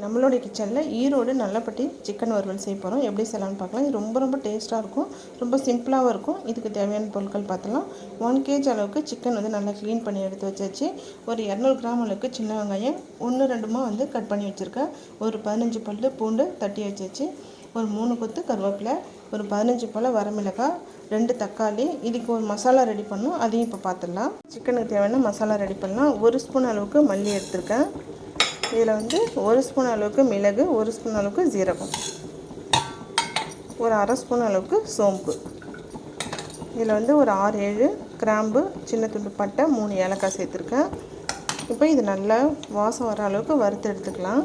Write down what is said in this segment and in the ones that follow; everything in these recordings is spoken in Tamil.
நம்மளுடைய கிச்சனில் ஈரோடு நல்லப்பட்டி சிக்கன் வறுவல் செய்ய போகிறோம். எப்படி செய்யலாம்னு பார்க்கலாம். இது ரொம்ப டேஸ்ட்டாக இருக்கும், ரொம்ப சிம்பிளாகவும் இருக்கும். இதுக்கு தேவையான பொருட்கள் பார்த்தலாம். 1 kg அளவுக்கு சிக்கன் வந்து நல்லா க்ளீன் பண்ணி எடுத்து வச்சாச்சு. ஒரு 200 கிராம் அளவுக்கு சின்ன வெங்காயம் 1-2 கட் பண்ணி வச்சுருக்கேன். ஒரு 15 பல்லு பூண்டு தட்டி வச்சாச்சு. ஒரு 3 கொத்து கருவேப்பிலை, ஒரு 15 போல் வரமிளகாய், 2 தக்காளி. இதுக்கு ஒரு மசாலா ரெடி பண்ணணும், அதையும் இப்போ பார்த்துடலாம். சிக்கனுக்கு தேவையான மசாலா ரெடி பண்ணலாம். 1 ஸ்பூன் அளவுக்கு மல்லி எடுத்திருக்கேன். இதில் வந்து 1 ஸ்பூன் அளவுக்கு மிளகு, 1 ஸ்பூன் அளவுக்கு ஜீரகம், ஒரு 1/2 ஸ்பூன் அளவுக்கு சோம்பு. இதில் வந்து ஒரு 6-7 கிராம்பு, சின்ன துண்டு பட்டை, 3 ஏலக்காய் சேர்த்துருக்கேன். இப்போ இது நல்லா வாசம் வர அளவுக்கு வறுத்து எடுத்துக்கலாம்.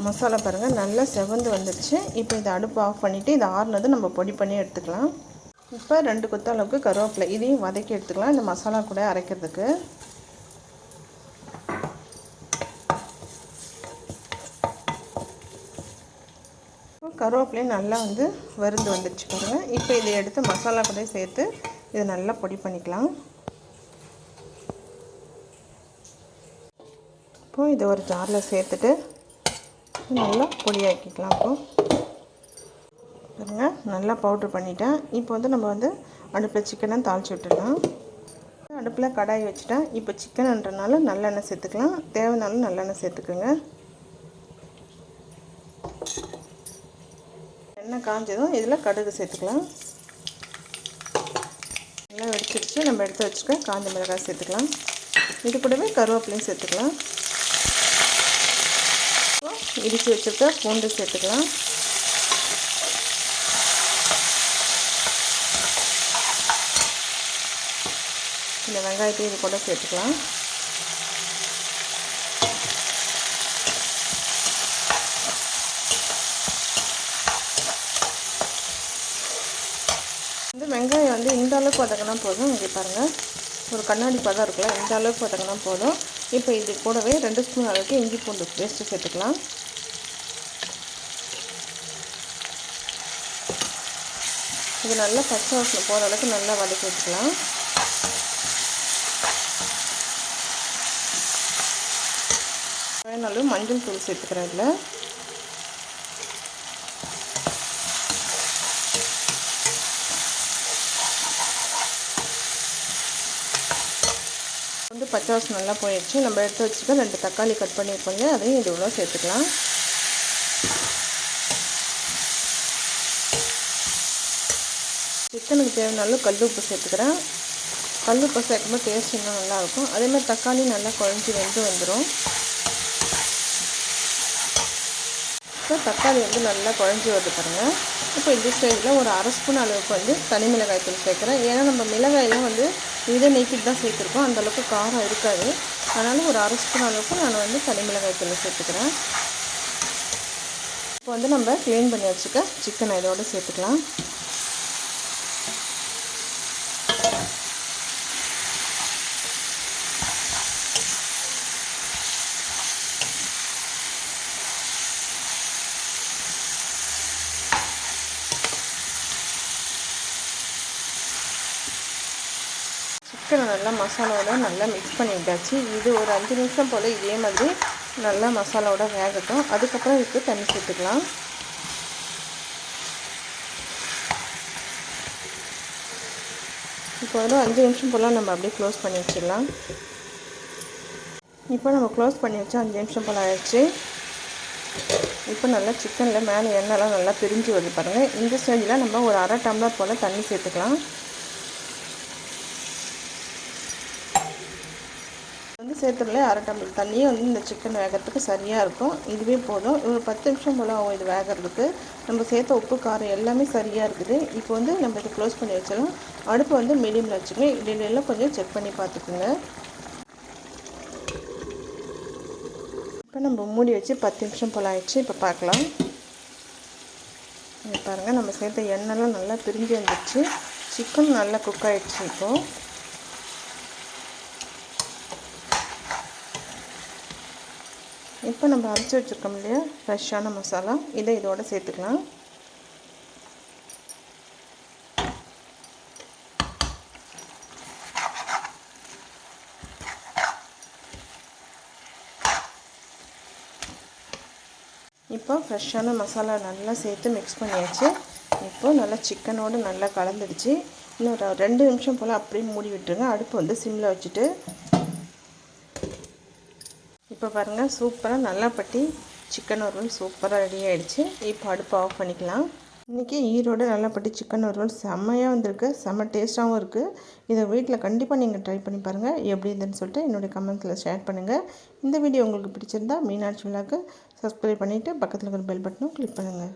மசாலா பாருங்கள் நல்லா செவந்து வந்துடுச்சு. இப்போ இதை அடுப்பு ஆஃப் பண்ணிவிட்டு இதை ஆறுனது நம்ம பொடி பண்ணி எடுத்துக்கலாம். இப்போ 2 கொத்து அளவுக்கு கருவேப்பிலை, இதையும் வதக்கி எடுத்துக்கலாம் இந்த மசாலா கூட அரைக்கிறதுக்கு. கருவேப்பிலையும் நல்லா வந்து வறுந்து வந்துடுச்சு பாருங்கள். இப்போ இதை எடுத்து மசாலா கூட சேர்த்து இதை நல்லா பொடி பண்ணிக்கலாம். இப்போது இதை ஒரு ஜாரில் சேர்த்துட்டு நல்லா பொடியாக்கிக்கலாம். பாருங்க நல்லா பவுட்ரு பண்ணிட்டேன். இப்போ வந்து நம்ம வந்து அடுப்பில் சிக்கனை தாளித்து விட்டுடலாம். அடுப்பில் கடாய் வச்சுட்டேன். இப்போ சிக்கன்ன்றனால நல்லெண்ணெய் சேர்த்துக்கலாம். தேவைனாலும் நல்லெண்ணெய் சேர்த்துக்குங்க. எண்ணெய் காஞ்சதும் இதில் கடுகு சேர்த்துக்கலாம். நல்லா வெடிச்சிருச்சு. நம்ம எடுத்து வச்சுக்க காஞ்ச மிளகாய் சேர்த்துக்கலாம். இது கூடவே கருவேப்பிலையும் சேர்த்துக்கலாம். இடித்து வச்சுருக்க பூண்டு சேர்த்துக்கலாம். இந்த வெங்காயத்தை இது கூட சேர்த்துக்கலாம். இந்த வெங்காயம் வந்து இந்த அளவுக்கு வதக்கினா போதும். இங்கே பாருங்கள் ஒரு கண்ணாடி பதம் இருக்குல்ல, இந்த அளவுக்கு வதக்கினா போதும். இப்போ இது கூடவே 2 ஸ்பூன் அளவுக்கு இஞ்சி பூண்டு பேஸ்ட்டு சேர்த்துக்கலாம். இது நல்லா பச்சை வாசனை போகிற அளவுக்கு நல்லா வதக்கி வச்சுக்கலாம். நல்ல மஞ்சள் தூள் சேர்த்துக்கிறேன். இதில் வந்து பச்சை வாசனை நல்லா போயிடுச்சு. நம்ம எடுத்து வச்சுக்க 2 தக்காளி கட் பண்ணியிருக்கோங்க, அதையும் இது உள்ள சேர்த்துக்கலாம். சிக்கனுக்கு தேவையான கல் உப்பு சேர்த்துக்கிறேன். கல் உப்பு சேர்க்கும்போது டேஸ்ட் இன்னும் நல்லாயிருக்கும். அதேமாதிரி தக்காளி நல்லா குழஞ்சி வெந்து வந்துடும். இப்போ தக்காளி வந்து நல்லா குழஞ்சி வருது பாருங்கள். இப்போ இந்த ஸ்டேஜில் ஒரு 1/2 ஸ்பூன் அளவுக்கு வந்து தனி மிளகாய் தூள் சேர்க்குறேன். ஏன்னா நம்ம மிளகாயெல்லாம் வந்து இதை நீக்கிட்டு தான் சேர்த்துருக்கோம், அந்தளவுக்கு காரம் இருக்காது. அதனால் ஒரு 1/2 ஸ்பூன் அளவுக்கு நான் வந்து தனி மிளகாய் தூள் சேர்த்துக்கிறேன். இப்போ வந்து நம்ம க்ளீன் பண்ணி வச்சுக்க சிக்கனை இதோடு சேர்த்துக்கலாம். சிக்கனை நல்லா மசாலாவோட நல்லா மிக்ஸ் பண்ணிட்டாச்சு. இது ஒரு 5 நிமிஷம் போல் இதே மாதிரி நல்லா மசாலாவோட வேகட்டும். அதுக்கப்புறம் இதுக்கு தண்ணி சேர்த்துக்கலாம். இப்போ ஒரு 5 நிமிஷம் போல் நம்ம அப்படியே க்ளோஸ் பண்ணி வச்சிடலாம். இப்போ நம்ம க்ளோஸ் பண்ணி வச்சு 5 நிமிஷம் போல் ஆயிடுச்சு. இப்போ நல்லா சிக்கனில் மேலே எண்ணெய்லாம் நல்லா பிரிஞ்சு வருது பாருங்கள். இந்த ஸ்டேஜில் நம்ம ஒரு 1/2 டம்ளர் போல் தண்ணி சேர்த்துக்கலாம். வந்து சேர்த்துடல 1/2 டம்ளர் தண்ணியே வந்து இந்த சிக்கன் வேகிறதுக்கு சரியாக இருக்கும். இதுவே போதும். ஒரு 10 நிமிஷம் போல் ஆகும் இது வேகிறதுக்கு. நம்ம சேர்த்த உப்பு காரம் எல்லாமே சரியாக இருக்குது. இப்போ வந்து நம்ம இதை க்ளோஸ் பண்ணி வச்சிடலாம். அடுப்பு வந்து மீடியமில் வச்சுக்கோங்க. இடையில கொஞ்சம் செக் பண்ணி பார்த்துக்குங்க. இப்போ நம்ம மூடி வச்சு 10 நிமிஷம் போல் ஆயிடுச்சு. இப்போ பார்க்கலாம். பாருங்கள் நம்ம சேர்த்த எண்ணெய்லாம் நல்லா பிரிஞ்சு வந்துடுச்சு. சிக்கன் நல்லா குக் ஆகிடுச்சு. இப்போது இப்போ நம்ம அரைச்சி வச்சுருக்கோம் இல்லையா ஃப்ரெஷ்ஷான மசாலா, இதை இதோட சேர்த்துக்கலாம். இப்போ ஃப்ரெஷ்ஷான மசாலா நல்லா சேர்த்து மிக்ஸ் பண்ணியாச்சு. இப்போ நல்லா சிக்கனோடு நல்லா கலந்துடுச்சு. இன்னும் ஒரு 2 நிமிஷம் போல் அப்படியே மூடி விட்டுருங்க. அடுப்பு வந்து சிம்மில் வச்சுட்டு. இப்போ பாருங்கள், சூப்பராக நல்லாப்பட்டி சிக்கன் வறுவல் சூப்பராக ரெடி ஆகிடுச்சு. இப்போ அடுப்பு ஆஃப் பண்ணிக்கலாம். இன்றைக்கி ஈரோடு நல்லாப்பட்டி சிக்கன் வறுவல் செம்மையாக வந்திருக்கு. செம்ம டேஸ்ட்டாகவும் இருக்குது. இதை வீட்டில் கண்டிப்பாக நீங்கள் ட்ரை பண்ணி பாருங்கள். எப்படி இருந்துன்னு சொல்லிட்டு என்னுடைய கமெண்ட்ஸில் ஷேர் பண்ணுங்கள். இந்த வீடியோ உங்களுக்கு பிடிச்சிருந்தா மீனாட்சி விழாக்கு சப்ஸ்கிரைப் பண்ணிவிட்டு பக்கத்தில் இருக்கிற பெல் பட்டனும் கிளிக் பண்ணுங்கள்.